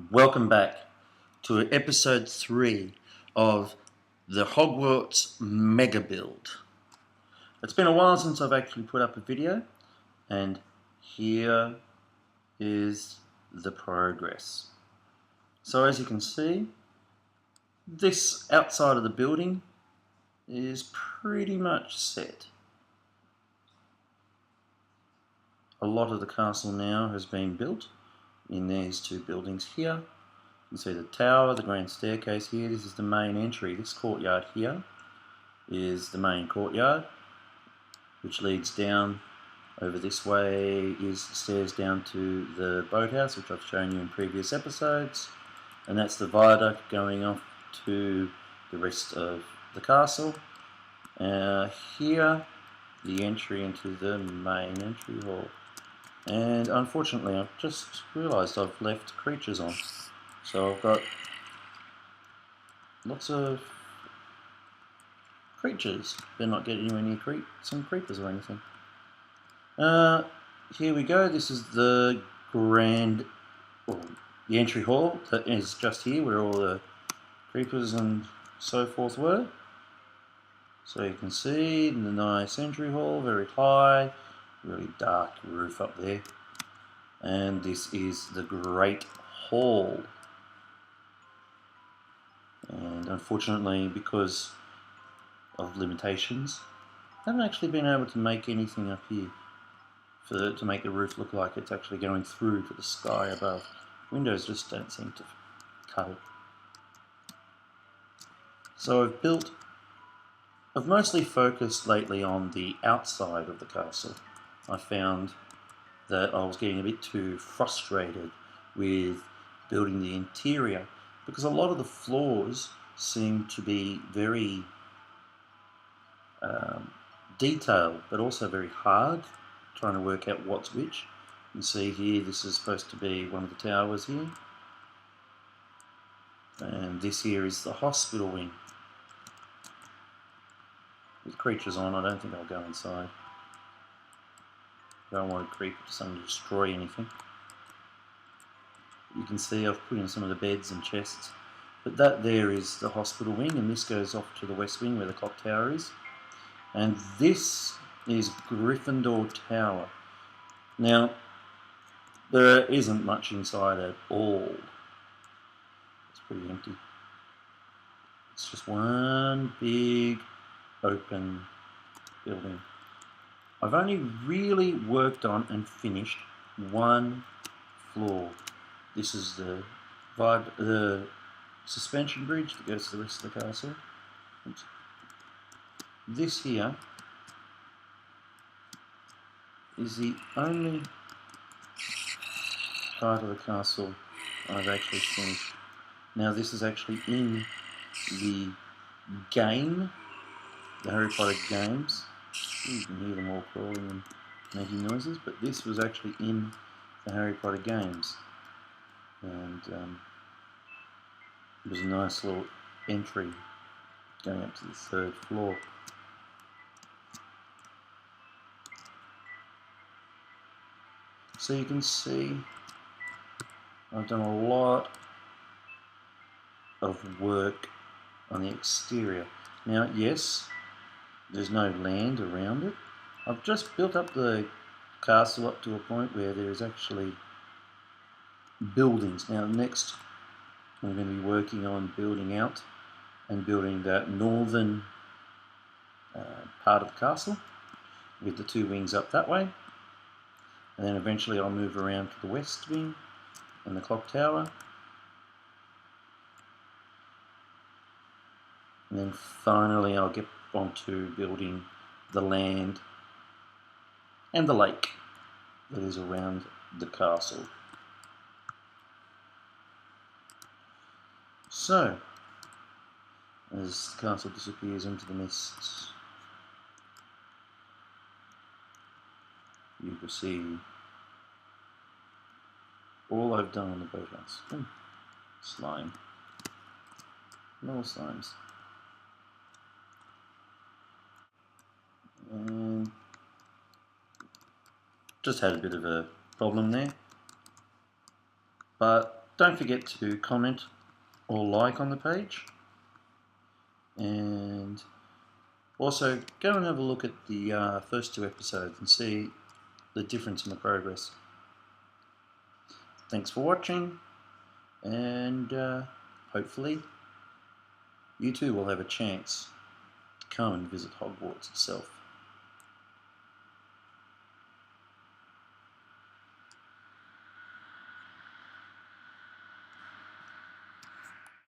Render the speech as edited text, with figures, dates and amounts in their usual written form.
Welcome back to episode 3 of the Hogwarts MegaBuild. It's been a while since I've actually put up a video, and here is the progress. So as you can see, this outside of the building is pretty much set. A lot of the castle now has been built in these two buildings here. You can see the tower, the grand staircase here. This is the main entry. This courtyard here is the main courtyard, which leads down over this way is the stairs down to the boathouse, which I've shown you in previous episodes, and that's the viaduct going off to the rest of the castle. Here, the entry into the main entry hall. And unfortunately, I've just realised I've left creatures on. So I've got lots of creatures. They're not getting anywhere near some creepers or anything. Here we go. This is the the entry hall that is just here, where all the creepers and so forth were. So you can see the nice entry hall, very high, really dark roof up there. And this is the Great Hall. And unfortunately, because of limitations, I haven't actually been able to make anything up here to make the roof look like it's actually going through to the sky above. Windows just don't seem to cut it. So I've mostly focused lately on the outside of the castle. I found that I was getting a bit too frustrated with building the interior, because a lot of the floors seem to be very detailed, but also very hard, trying to work out what's which. You can see here, this is supposed to be one of the towers here, and this here is the hospital wing. With creatures on, I don't think I'll go inside. I don't want a creeper to destroy anything. You can see I've put in some of the beds and chests, but that there is the hospital wing, and this goes off to the west wing where the clock tower is. And this is Gryffindor Tower. Now, there isn't much inside at all. It's pretty empty. It's just one big open building. I've only really worked on and finished one floor. This is the suspension bridge that goes to the rest of the castle. Oops. This here is the only part of the castle I've actually finished. Now this is actually in the game, the Harry Potter games. You can hear them all crawling and making noises, but this was actually in the Harry Potter games. And it was a nice little entry going up to the 3rd floor. So you can see I've done a lot of work on the exterior. Now, yes, there's no land around it. I've just built up the castle up to a point where there is actually buildings. Now, next I'm going to be working on building out and building that northern part of the castle with the 2 wings up that way. And then eventually I'll move around to the west wing and the clock tower. And then finally I'll get onto building the land and the lake that is around the castle. So, as the castle disappears into the mists, you can see all I've done on the boathouse. Slime. More slimes. And just had a bit of a problem there. But don't forget to comment or like on the page, and also go and have a look at the first 2 episodes and see the difference in the progress. Thanks for watching, and hopefully you too will have a chance to come and visit Hogwarts itself.